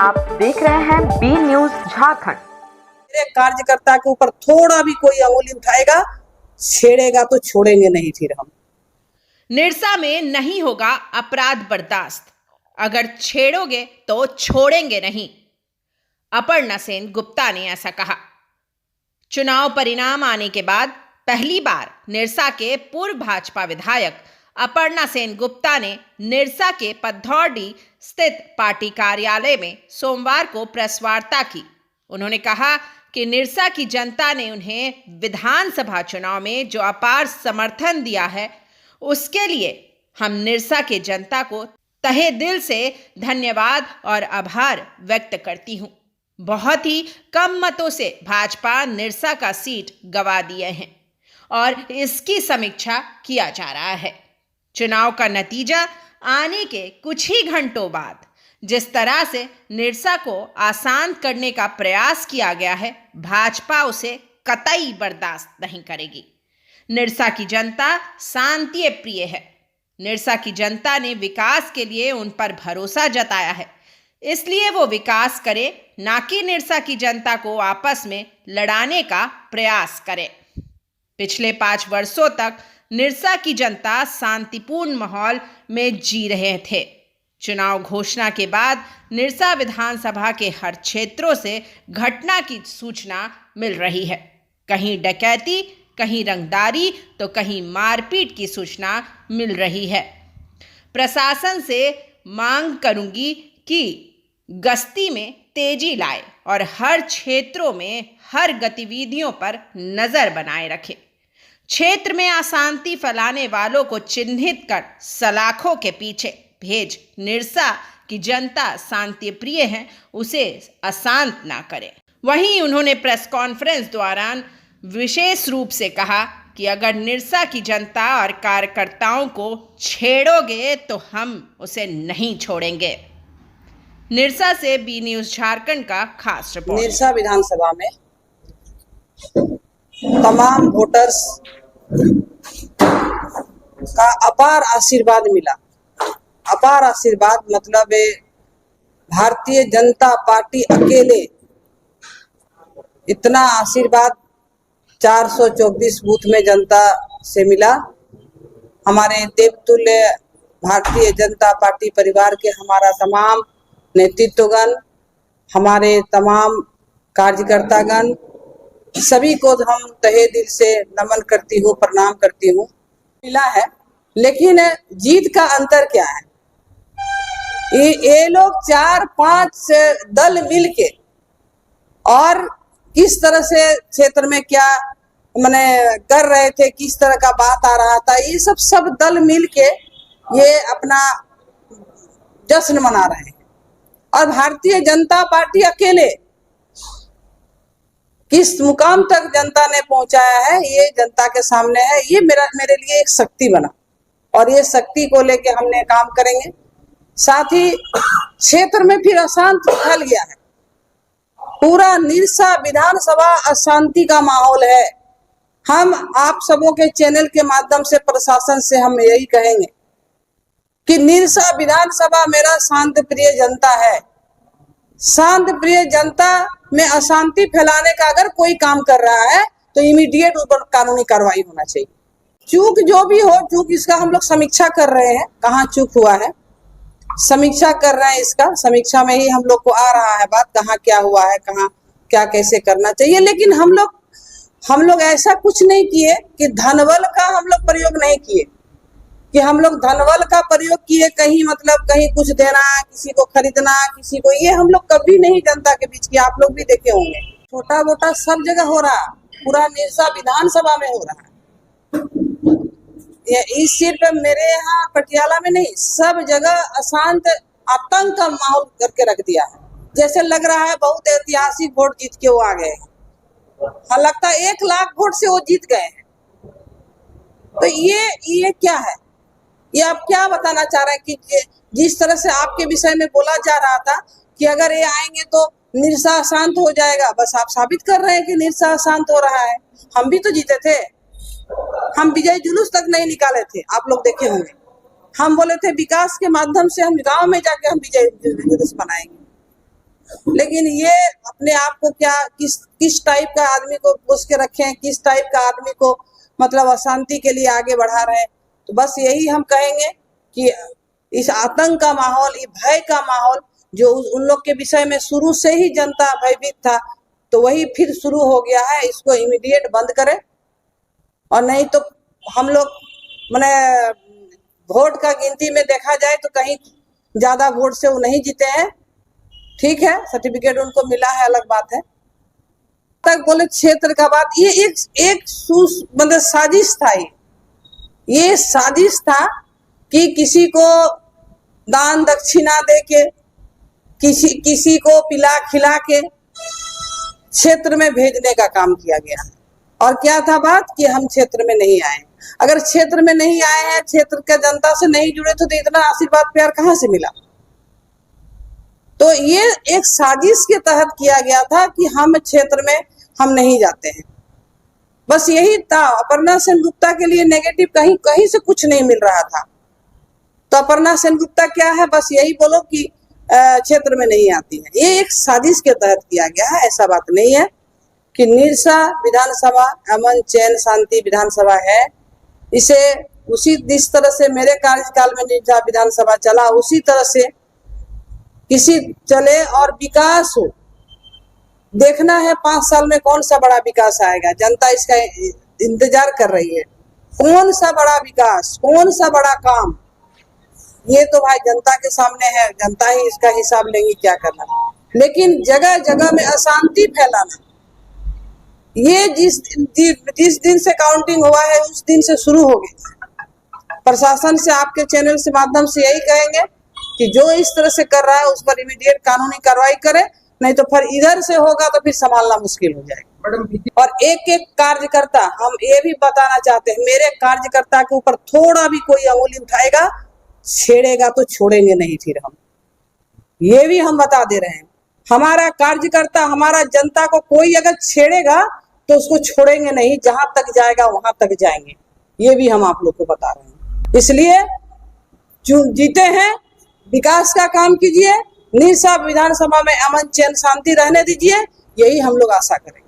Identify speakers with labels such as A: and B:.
A: आप देख रहे हैं बी न्यूज झारखंड।
B: मेरे कार्यकर्ता के ऊपर थोड़ा भी कोई अंगुली उठाएगा, छेड़ेगा तो छोड़ेंगे नहीं फिर हम।
C: निरसा में नहीं होगा अपराध बर्दाश्त, अगर छेड़ोगे तो छोड़ेंगे नहीं। अपर्णा सेन गुप्ता ने ऐसा कहा। चुनाव परिणाम आने के बाद पहली बार निरसा के पूर्व भाजपा विधायक अपर्णा सेन गुप्ता ने निरसा के पद्धौडी स्थित पार्टी कार्यालय में सोमवार को प्रेस वार्ता की। उन्होंने कहा कि निरसा की जनता ने उन्हें विधानसभा चुनाव में जो अपार समर्थन दिया है, उसके लिए हम निरसा के जनता को तहे दिल से धन्यवाद और आभार व्यक्त करती हूं। बहुत ही कम मतों से भाजपा निरसा का सीट गंवा दिए हैं और इसकी समीक्षा किया जा रहा है। चुनाव का नतीजा आने के कुछ ही घंटों बाद जिस तरह से निरसा को आसान करने का प्रयास किया गया है, भाजपा उसे कतई बर्दाश्त नहीं करेगी। निरसा की जनता शांति प्रिय है। निरसा की जनता ने विकास के लिए उन पर भरोसा जताया है, इसलिए वो विकास करे, ना कि निरसा की जनता को आपस में लड़ाने का प्रयास करे। पिछले 5 वर्षों तक निरसा की जनता शांतिपूर्ण माहौल में जी रहे थे। चुनाव घोषणा के बाद निरसा विधानसभा के हर क्षेत्रों से घटना की सूचना मिल रही है। कहीं डकैती, कहीं रंगदारी तो कहीं मारपीट की सूचना मिल रही है। प्रशासन से मांग करूंगी कि गश्ती में तेजी लाए और हर क्षेत्रों में हर गतिविधियों पर नजर बनाए रखे। क्षेत्र में अशांति फैलाने वालों को चिन्हित कर सलाखों के पीछे भेज निरसा की जनता शांति प्रिय है, उसे अशांत ना करें। वहीं उन्होंने प्रेस कॉन्फ्रेंस दौरान विशेष रूप से कहा कि अगर निरसा की जनता और कार्यकर्ताओं को छेड़ोगे तो हम उसे नहीं छोड़ेंगे। निरसा से बी न्यूज झारखंड का खास रिपोर्ट।
B: निरसा विधानसभा में तमाम वोटर्स का अपार आशीर्वाद मिला। अपार आशीर्वाद मतलब भारतीय जनता पार्टी अकेले इतना आशीर्वाद 424 बूथ में जनता से मिला। हमारे देवतुल्य भारतीय जनता पार्टी परिवार के हमारा तमाम नेतृत्वगण, हमारे तमाम कार्यकर्तागण, सभी को हम तहे दिल से नमन करती हूँ, प्रणाम करती हूँ। मिला है, लेकिन जीत का अंतर क्या है? ये लोग 4-5 दल मिलके और किस तरह से क्षेत्र में क्या माने कर रहे थे, किस तरह का बात आ रहा था, ये सब दल मिलके ये अपना जश्न मना रहे हैं। और भारतीय जनता पार्टी अकेले किस मुकाम तक जनता ने पहुंचाया है, ये जनता के सामने है। ये मेरे लिए एक शक्ति बना और ये शक्ति को लेके हमने काम करेंगे। साथ ही क्षेत्र में फिर अशांति फैल गया है। पूरा निरसा विधानसभा अशांति का माहौल है। हम आप सबों के चैनल के माध्यम से प्रशासन से हम यही कहेंगे कि निरसा विधानसभा मेरा शांत प्रिय जनता है। शांत प्रिय जनता में अशांति फैलाने का अगर कोई काम कर रहा है तो इमीडिएट ऊपर कानूनी कार्रवाई होना चाहिए। चूक जो भी हो, चूक इसका हम लोग समीक्षा कर रहे हैं, कहाँ चूक हुआ है समीक्षा कर रहे हैं। इसका समीक्षा में ही हम लोग को आ रहा है बात, कहाँ क्या हुआ है, कहाँ क्या कैसे करना चाहिए। लेकिन हम लोग ऐसा कुछ नहीं किए कि धनबल का हम लोग प्रयोग नहीं किए, कि हम लोग धनबल का प्रयोग किए कहीं मतलब कहीं कुछ देना, किसी को खरीदना, किसी को, ये हम लोग कभी नहीं जनता के बीच किया। आप लोग भी देखे होंगे, छोटा मोटा सब जगह हो रहा, पूरा निरसा विधानसभा में हो रहा है। ये इस सीट पे मेरे यहाँ पटियाला में नहीं, सब जगह अशांत आतंक का माहौल करके रख दिया है। जैसे लग रहा है बहुत ऐतिहासिक वोट जीत के वो आ गए हैं। हाँ, लगता है 1 लाख वोट से वो जीत गए हैं। तो ये क्या है? ये आप क्या बताना चाह रहे हैं कि जिस तरह से आपके विषय में बोला जा रहा था कि अगर ये आएंगे तो निरसा शांत हो जाएगा, बस आप साबित कर रहे हैं कि निरसा शांत हो रहा है। हम भी तो जीते थे, हम विजय जुलूस तक नहीं निकाले थे, आप लोग देखे होंगे। हम बोले थे विकास के माध्यम से हम गांव में जाके हम विजय जुलूस बनाएंगे। लेकिन ये अपने आप को क्या किस टाइप का आदमी को पोस के रखे हैं, किस टाइप का आदमी को मतलब अशांति के लिए आगे बढ़ा रहे हैं। तो बस यही हम कहेंगे कि इस आतंक का माहौल, ये भय का माहौल जो उन लोग के विषय में शुरू से ही जनता भयभीत था, तो वही फिर शुरू हो गया है। इसको इमीडिएट बंद करें, और नहीं तो हम लोग माने वोट का गिनती में देखा जाए तो कहीं ज्यादा वोट से वो नहीं जीते हैं। ठीक है, सर्टिफिकेट उनको मिला है, अलग बात है। तक बोले क्षेत्र का बात, ये एक मतलब साजिश था। ये साजिश था कि किसी को दान दक्षिणा दे के, किसी को पिला खिला के क्षेत्र में भेजने का काम किया गया। और क्या था बात कि हम क्षेत्र में नहीं आए। अगर क्षेत्र में नहीं आए हैं, क्षेत्र के जनता से नहीं जुड़े तो इतना आशीर्वाद प्यार कहाँ से मिला? तो ये एक साजिश के तहत किया गया था कि हम क्षेत्र में हम नहीं जाते हैं। बस यही था। अपर्णा सेनगुप्ता के लिए नेगेटिव कहीं से कुछ नहीं मिल रहा था। तो अपर्णा सेनगुप्ता क्या है, बस यही बोलो कि क्षेत्र में नहीं आती है। ये एक साजिश के तहत किया गया है, ऐसा बात नहीं है। कि निरसा विधानसभा अमन चैन शांति विधानसभा है, इसे उसी जिस तरह से मेरे कार्यकाल में निरसा विधानसभा चला उसी तरह से किसी चले और विकास हो। देखना है 5 साल में कौन सा बड़ा विकास आएगा, जनता इसका इंतजार कर रही है। कौन सा बड़ा विकास, कौन सा बड़ा काम, ये तो भाई जनता के सामने है, जनता ही इसका हिसाब लेंगी क्या करना। लेकिन जगह जगह में अशांति फैलाना, ये जिस दिन से काउंटिंग हुआ है उस दिन से शुरू हो गई। प्रशासन से आपके चैनल से माध्यम से यही कहेंगे कि जो इस तरह से कर रहा है उस पर इमीडिएट कानूनी कार्रवाई करे, नहीं तो फिर इधर से होगा तो फिर संभालना मुश्किल हो जाएगा। और एक एक कार्यकर्ता, हम ये भी बताना चाहते हैं, मेरे कार्यकर्ता के ऊपर थोड़ा भी कोई अंगुली उठाएगा, छेड़ेगा तो छोड़ेंगे नहीं फिर हम, ये भी हम बता दे रहे हैं। हमारा कार्यकर्ता, हमारा जनता को कोई अगर छेड़ेगा तो उसको छोड़ेंगे नहीं, जहां तक जाएगा वहां तक जाएंगे, ये भी हम आप लोग को बता रहे हैं। इसलिए जीते हैं, विकास का काम कीजिए, निरसा विधानसभा में अमन चैन शांति रहने दीजिए, यही हम लोग आशा करें।